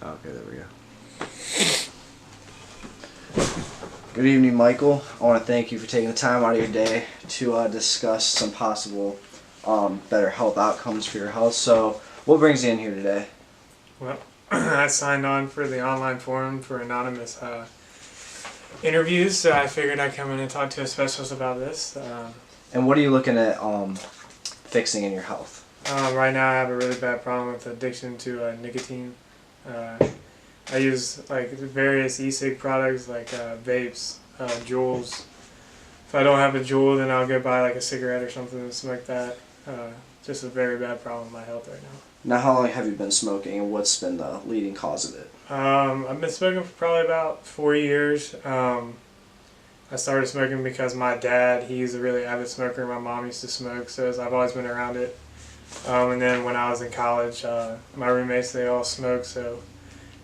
Okay, there we go. Good evening, Michael. I want to thank you for taking the time out of your day to discuss some possible better health outcomes for your health. So, what brings you in here today? Well, I signed on for the online forum for anonymous interviews, so I figured I'd come in and talk to a specialist about this. And what are you looking at fixing in your health? Right now I have a really bad problem with addiction to nicotine. I use like various e-cig products like vapes, Juuls. If I don't have a Juul, then I'll go buy like a cigarette or something and smoke that. Just a very bad problem with my health right now. Now, how long have you been smoking, and what's been the leading cause of it? I've been smoking for probably about 4 years. I started smoking because my dad, he's a really avid smoker. My mom used to smoke, so I've always been around it. And then when I was in college, my roommates, they all smoke, so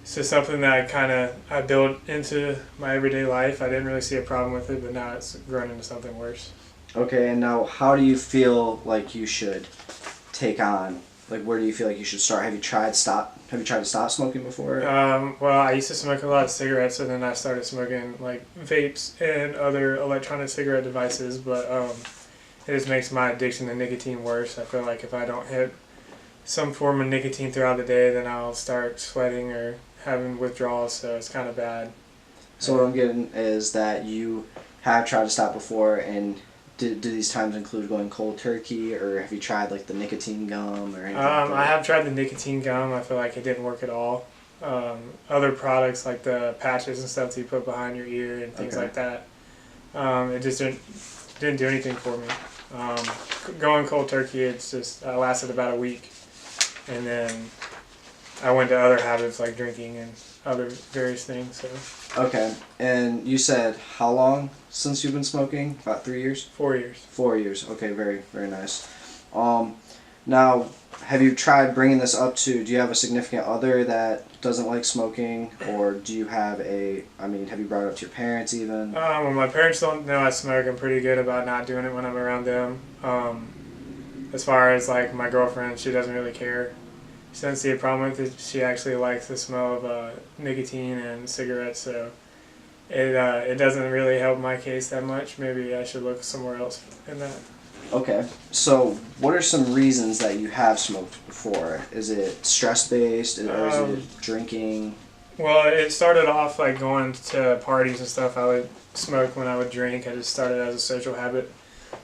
it's just something that I built into my everyday life. I didn't really see a problem with it, but now it's grown into something worse. Okay, and now how do you feel like you should take on, like where do you feel like you should start? Have you tried to stop smoking before? Well, I used to smoke a lot of cigarettes, and then I started smoking like vapes and other electronic cigarette devices, but it just makes my addiction to nicotine worse. I feel like if I don't hit some form of nicotine throughout the day, then I'll start sweating or having withdrawals, so it's kind of bad. So what I'm getting is that you have tried to stop before, and do these times include going cold turkey, or have you tried like the nicotine gum or anything like that? I have tried the nicotine gum. I feel like it didn't work at all. Other products like the patches and stuff that you put behind your ear and things like that, it just didn't do anything for me. Going cold turkey, it's just lasted about a week, and then I went to other habits like drinking and other various things. So. Okay, and you said how long since you've been smoking? About 3 years? 4 years. 4 years. Okay, very, very nice. Now, have you tried bringing this up to, do you have a significant other that doesn't like smoking, or do you have have you brought it up to your parents even? Well, my parents don't know I smoke. I'm pretty good about not doing it when I'm around them. As far as like my girlfriend, she doesn't really care. She doesn't see a problem with it. She actually likes the smell of nicotine and cigarettes, so it doesn't really help my case that much. Maybe I should look somewhere else in that. Okay, so what are some reasons that you have smoked before? Is it stress-based, or is it drinking? Well, it started off like going to parties and stuff. I would smoke when I would drink. I just started as a social habit.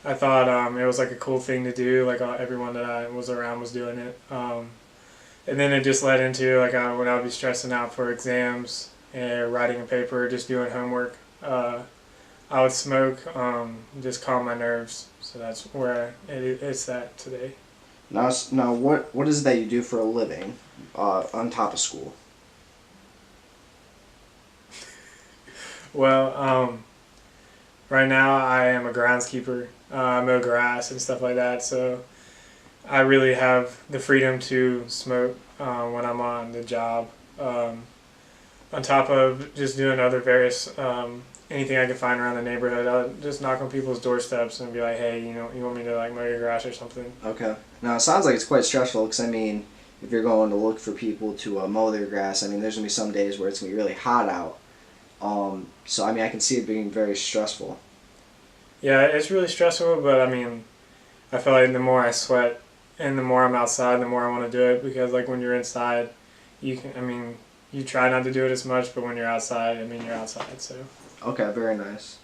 I thought it was like a cool thing to do, like everyone that I was around was doing it. And then it just led into like when I would be stressing out for exams and writing a paper, just doing homework. I would smoke, just calm my nerves. So that's where it's at today. Now, what is it that you do for a living on top of school? Well, right now I am a groundskeeper. I mow grass and stuff like that. So I really have the freedom to smoke when I'm on the job. On top of just doing other various anything I can find around the neighborhood, I'll just knock on people's doorsteps and be like, hey, you want me to like mow your grass or something? Okay. Now it sounds like it's quite stressful because if you're going to look for people to mow their grass, there's gonna be some days where it's gonna be really hot out. So I can see it being very stressful. Yeah, it's really stressful, but I feel like the more I sweat and the more I'm outside, the more I want to do it, because like when you're inside, you try not to do it as much, but when you're outside, you're outside. So. Okay, very nice.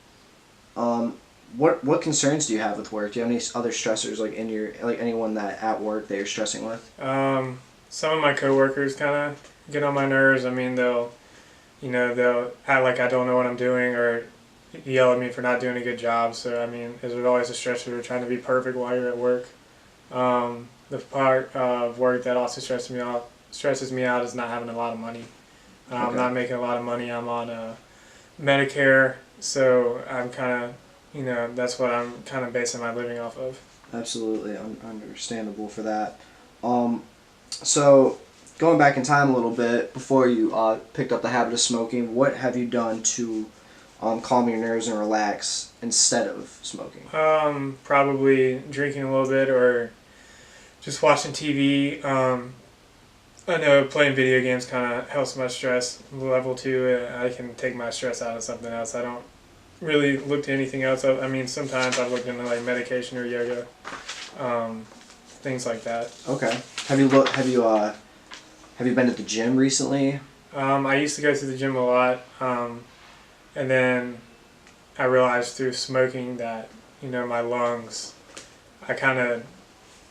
What concerns do you have with work? Do you have any other stressors like anyone that at work that you're stressing with? Some of my coworkers kind of get on my nerves. They'll act like I don't know what I'm doing or yell at me for not doing a good job. So there's always a stressor trying to be perfect while you're at work. The part of work that also stresses me out is not having a lot of money. I'm not making a lot of money. I'm on Medicare, so I'm that's what I'm kind of basing my living off of. Absolutely, understandable for that. So going back in time a little bit, before you picked up the habit of smoking, what have you done to calm your nerves and relax instead of smoking? Probably drinking a little bit or just watching TV. I know playing video games kind of helps my stress level too. I can take my stress out of something else. I don't really look to anything else. I mean, sometimes I've looked into like medication or yoga, um, things like that. Okay. Have you been to the gym recently? I used to go to the gym a lot, and then I realized through smoking that my lungs, I kind of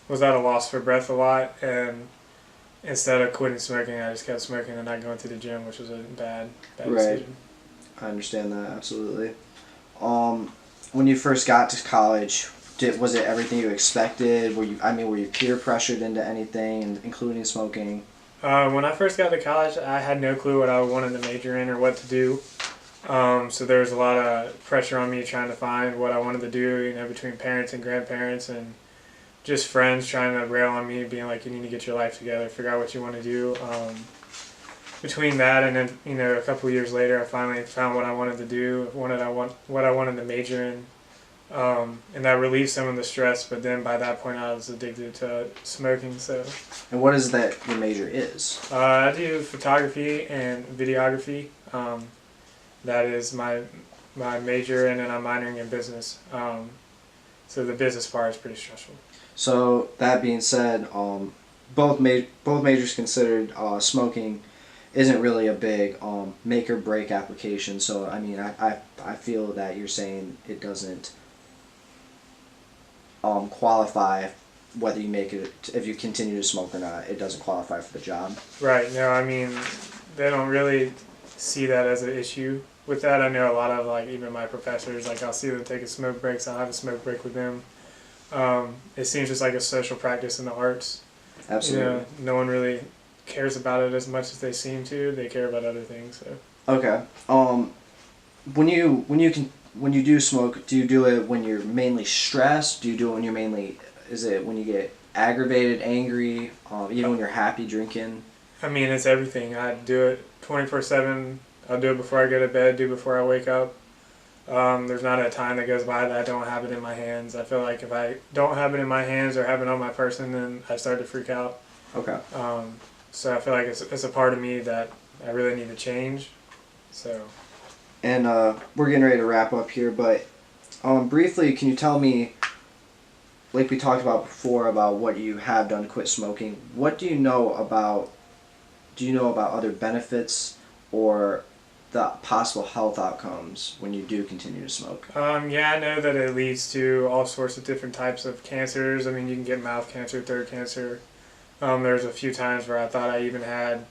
was at a loss for breath a lot, and instead of quitting smoking, I just kept smoking and not going to the gym, which was a bad Right. decision. I understand that absolutely. When you first got to college, was it everything you expected? Were you peer pressured into anything, including smoking? When I first got to college, I had no clue what I wanted to major in or what to do. So there was a lot of pressure on me trying to find what I wanted to do, between parents and grandparents and just friends trying to rail on me, being like, you need to get your life together, figure out what you want to do. Between that and then, a couple of years later, I finally found what I wanted to do, what I wanted to major in. And that relieved some of the stress, but then by that point I was addicted to smoking. So, And what is that your major is? I do photography and videography. That is my major, and then I'm minoring in business. So the business part is pretty stressful. So that being said, both majors considered, smoking isn't really a big make or break application. So I mean, I feel that you're saying it doesn't qualify whether you make it, if you continue to smoke or not. It doesn't qualify for the job. Right. No, I mean, they don't really see that as an issue. With that, I know a lot of even my professors, I'll see them take a smoke break, so I'll have a smoke break with them. It seems just like a social practice in the arts. Absolutely. No one really cares about it as much as they seem to. They care about other things. So. Okay. When you do smoke, do you do it when you're mainly stressed? Do you do it when you're mainly? Is it when you get aggravated, angry, even when you're happy drinking? I mean, it's everything. I do it 24/7. I'll do it before I go to bed. Do it before I wake up. There's not a time that goes by that I don't have it in my hands. I feel like if I don't have it in my hands or have it on my person, then I start to freak out. Okay. So I feel like it's a part of me that I really need to change. So. And we're getting ready to wrap up here, but briefly, can you tell me, like we talked about before, about what you have done to quit smoking? What do you know about? Do you know about other benefits or the possible health outcomes when you do continue to smoke? Yeah, I know that it leads to all sorts of different types of cancers. I mean, you can get mouth cancer, throat cancer. There's a few times where I thought I even had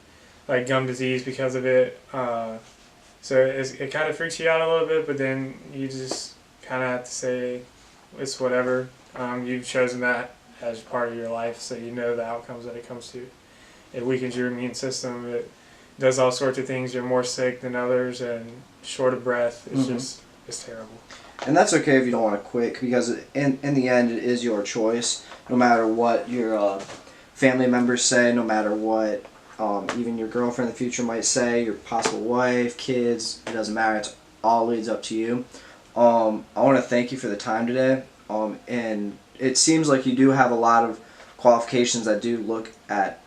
gum disease because of it. So it kind of freaks you out a little bit, but then you just kind of have to say it's whatever. You've chosen that as part of your life, so you know the outcomes that it comes to. It weakens your immune system. It does all sorts of things. You're more sick than others and short of breath. It's it's terrible. And that's okay if you don't want to quit, because in the end, it is your choice. No matter what your family members say, no matter what even your girlfriend in the future might say, your possible wife, kids, it doesn't matter. It's all leads up to you. I want to thank you for the time today. And it seems like you do have a lot of qualifications that do look at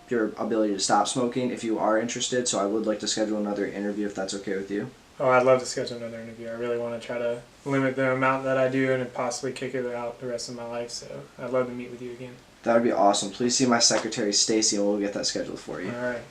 your ability to stop smoking if you are interested. So I would like to schedule another interview if that's okay with you. Oh, I'd love to schedule another interview. I really want to try to limit the amount that I do and possibly kick it out the rest of my life. So I'd love to meet with you again. That would be awesome. Please see my secretary, Stacy, and we'll get that scheduled for you. All right.